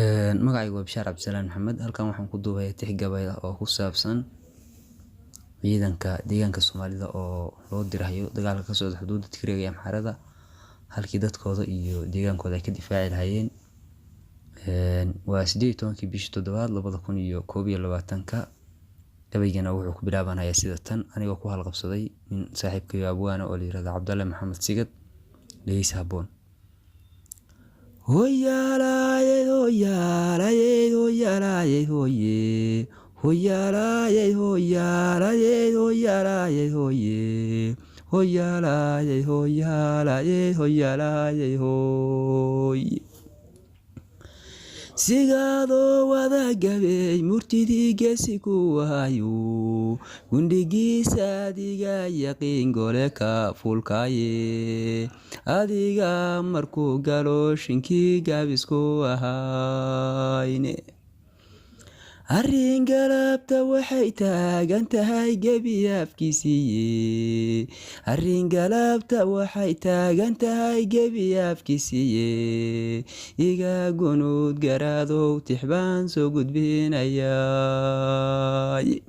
magacaygu waa Bishaar Cabdisalaan Maxamed. Halkan waxaan ku duubayaa tix gabay ah oo ku saabsan ciidanka deegaanka Soomaalida oo loo dirayo dagaalka ka socda xuduudda Tigreega iyo Amxaarada halkii dadkooda iyo deegaankooda ay ka difaaci lahaayeen. Waa 18 bishii 7 2021 gabaygana wuxuu ku bilaabanayaa sida tan anigoo ku halqabsaday nin saaxiibkay abwaana oo la yiraahdo Cabdalle Maxamed Sigad dhegeysi haboon. Hoyalaye hoyalaye hoyalaye hoye hoyalaye hoyalaye hoyalaye hoye hoyalaye hoyalaye hoyalaye hoye sigado wada gabay murtidii geesi ku hayo gundigiisa adiga yaqiin gole ka fulkaye adiga markuu galo shinkii gaabisku ahayne arrin galabta waxay taagan tahay gebi afkiisiiye arrin galabta waxay taagan tahay gebi afkiisiiye iga gunud garaadow tixbaan soo gudbinayaay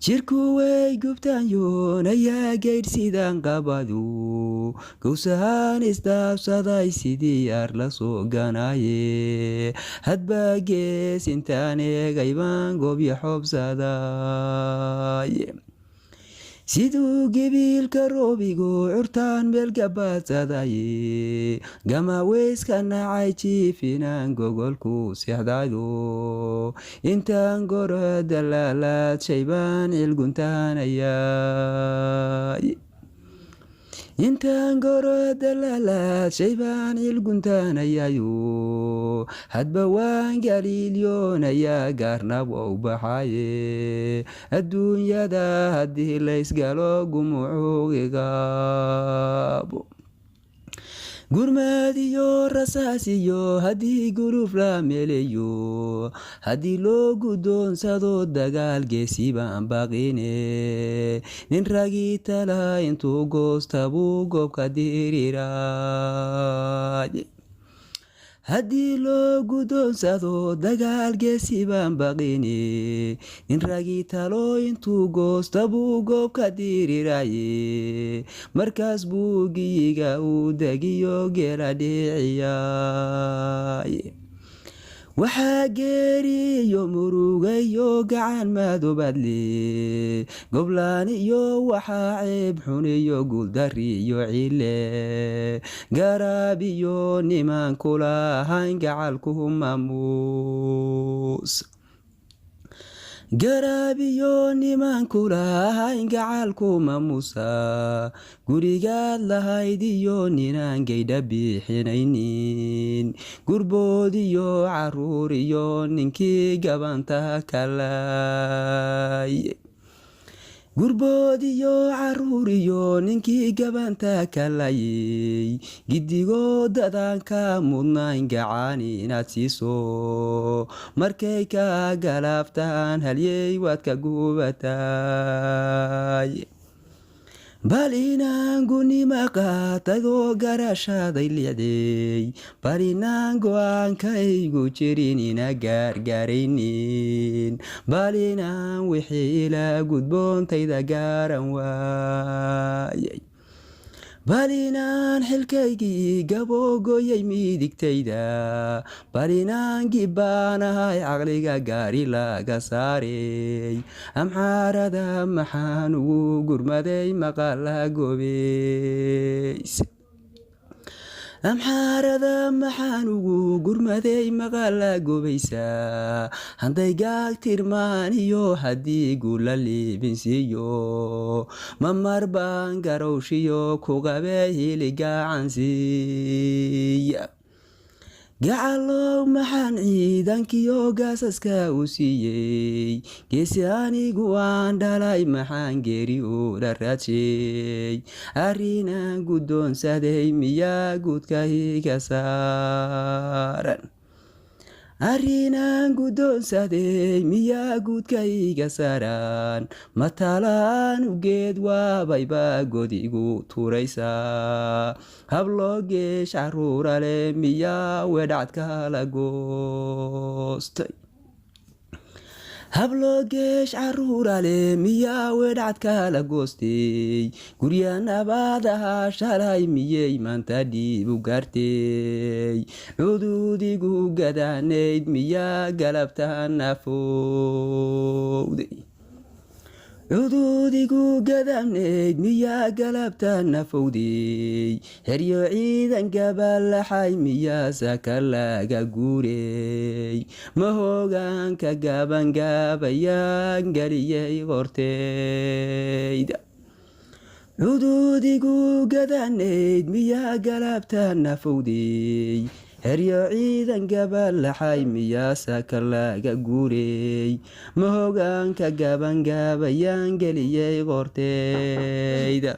jirku way gubtaan yoonayaa gaydh sidaan qabadu gowsahaan isdaabsaday sidii ar la soo ganaaye hadba gees intaan eegay baan goobya xoobsaday siduu gibiilka roobigu curtaan meel gabaadsaday gama weyska nacay jiifinaan gogolku seexdaydo intaan goro dalaalaad shaybaan cilguntaanayay intaan goro dalaalaad shaybaan cilguntaanayayo hadba waan galiilyoonaya gaarnab ou baxaye adduunyada haddii laysgalo gumucugigaabo gurmad iyo rasaas iyo haddii guluf la meleeyo haddii loo guddoonsado dagaal geesi baan baqine nin ragii tala intuu goosta buu goobka diriiraay haddii loo guddoonsado dagaal geesi baan baqine nin ragii talo intuu goosta buu goobka diriiraye markaas buu giyiga uu degiyo geela dhiciyaay waxaa geeriyo murugayo gacan madobadle goblaan iyo waxaa ceeb xun iyo guuldariyo cile garaab iyo niman kula ahayn gacalku maamuus garaab iyo niman kula ahayn gacalku maamuusa gurigaad lahayd iyo ninaan gaydha bixinaynin gurbood iyo caruur iyo ninkii gabanta kalay gurbood iyo caruur iyo ninkii gabanta kalayay gidigood dadaan ka mudnayn gacan inaad siiso markay ka galaaftaan halyey waad ka gubatay bal inaan gunima qaatadoo garashaaday licday bal inaan go-aankaygu jirin ina gaargaaraynin bal inaan wixii ilaa gudboontayda gaaran waayay bal inaan xilkaygii gaboogoyay midigtayda bal inaan gibbaanahay caqliga gaari laga saarey amxaarada maxaan ugu gurmaday maqala gobeys amxaarada maxaan ugu gurmaday maqala gobaysa hadday gaag tirmaan iyo haddii gula liibinsiiyo mamar baan garowshiyo ku qabay hiligacansiiya gacalow maxaan ciidankiyo gaasaska u siiyey geesi anigu aan dhalay maxaan geeri u dharaadshay arrinaan guddoonsaday miyaa guudka iga saaran arrinan guddoonsaday miyaa guudkayga saaran matalaan ugeed waabayba godigu tuuraysaa habloogeesh caruura leh miyaa wedhacdka la goostay habloogeesh caruura leh miyaa wedhacdka la goostay gurya nabadaha shalay miyey maanta dhiib u gaartay cuduudigu gadaanayd miyaa galabta nafowday cuduudigu gadabnayd miyaa galabta nafowday heryo ciidan gabalaxay miyaa saka laga guurey mahoogaanka gabangabayaan geliyay qorteyda cuduudigu gadanayd miyaa galabta nafowday heryo ciidan gabalaxay miyaa saka laga guurey mahoogaanka gabangabayaan geliyay qorteyda